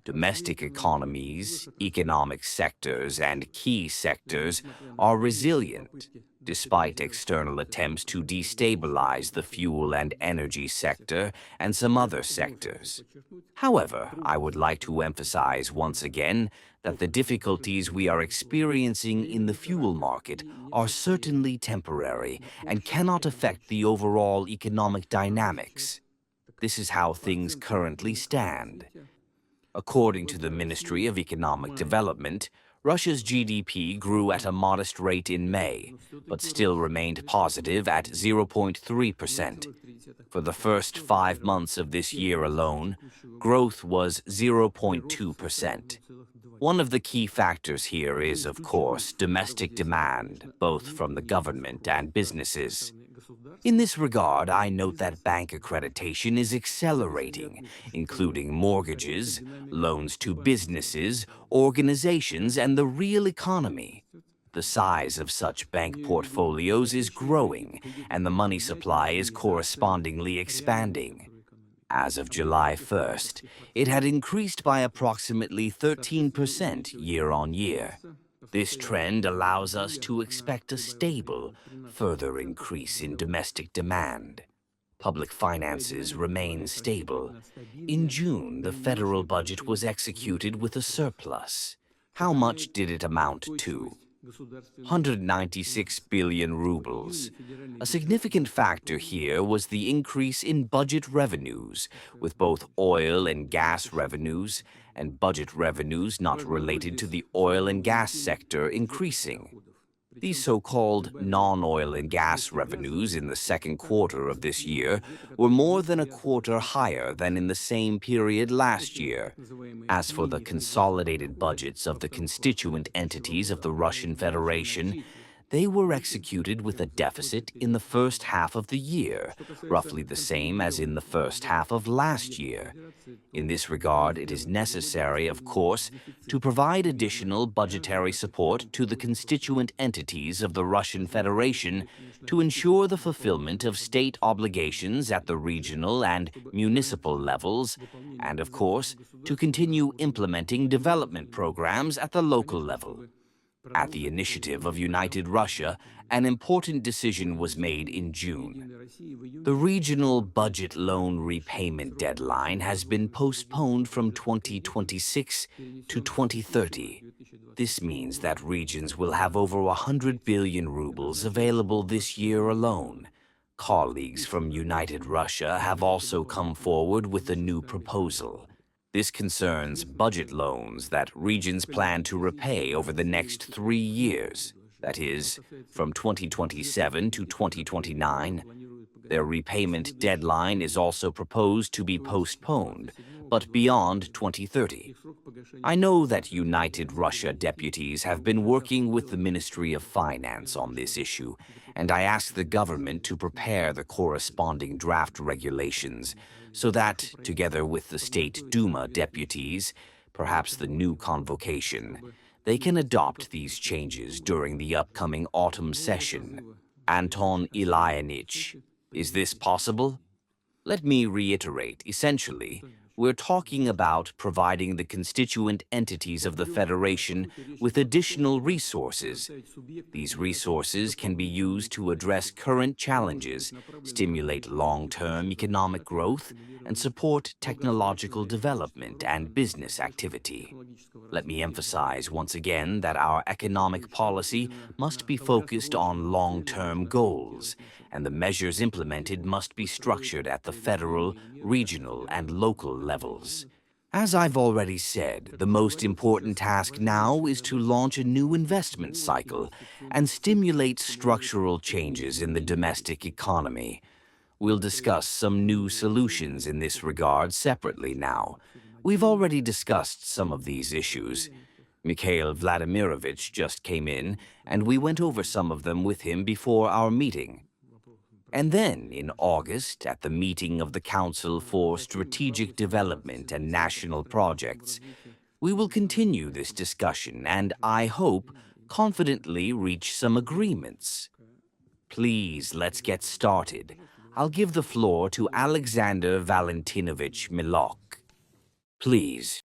Domestic economies, economic sectors, and key sectors are resilient, despite external attempts to destabilize the fuel and energy sector and some other sectors. However, I would like to emphasize once again that the difficulties we are experiencing in the fuel market are certainly temporary and cannot affect the overall economic dynamics. This is how things currently stand. According to the Ministry of Economic Development, Russia's GDP grew at a modest rate in May, but still remained positive at 0.3%. For the first 5 months of this year alone, growth was 0.2%. One of the key factors here is, of course, domestic demand, both from the government and businesses. In this regard, I note that bank accreditation is accelerating, including mortgages, loans to businesses, organizations, and the real economy. The size of such bank portfolios is growing, and the money supply is correspondingly expanding. As of July 1st, it had increased by approximately 13% year-on-year. This trend allows us to expect a stable, further increase in domestic demand. Public finances remain stable. In June, the federal budget was executed with a surplus. How much did it amount to? 196 billion rubles. A significant factor here was the increase in budget revenues, with both oil and gas revenues and budget revenues not related to the oil and gas sector increasing. These so-called non-oil and gas revenues in the second quarter of this year were more than a quarter higher than in the same period last year. As for the consolidated budgets of the constituent entities of the Russian Federation, they were executed with a deficit in the first half of the year, roughly the same as in the first half of last year. In this regard, it is necessary, of course, to provide additional budgetary support to the constituent entities of the Russian Federation to ensure the fulfillment of state obligations at the regional and municipal levels, and, of course, to continue implementing development programs at the local level. At the initiative of United Russia, an important decision was made in June. The regional budget loan repayment deadline has been postponed from 2026 to 2030. This means that regions will have over 100 billion rubles available this year alone. Colleagues from United Russia have also come forward with a new proposal. This concerns budget loans that regions plan to repay over the next 3 years, that is, from 2027 to 2029. Their repayment deadline is also proposed to be postponed, but beyond 2030. I know that United Russia deputies have been working with the Ministry of Finance on this issue, and I ask the government to prepare the corresponding draft regulations so that, together with the State Duma deputies, perhaps the new convocation, they can adopt these changes during the upcoming autumn session. Anton Ilyinich, is this possible? Let me reiterate, essentially, we're talking about providing the constituent entities of the Federation with additional resources. These resources can be used to address current challenges, stimulate long-term economic growth, and support technological development and business activity. Let me emphasize once again that our economic policy must be focused on long-term goals, and the measures implemented must be structured at the federal, regional, and local levels. As I've already said, the most important task now is to launch a new investment cycle and stimulate structural changes in the domestic economy. We'll discuss some new solutions in this regard separately now. We've already discussed some of these issues. Mikhail Vladimirovich just came in, and we went over some of them with him before our meeting. And then, in August, at the meeting of the Council for Strategic Development and National Projects, we will continue this discussion and, I hope, confidently reach some agreements. Please, let's get started. I'll give the floor to Alexander Valentinovich Milok. Please.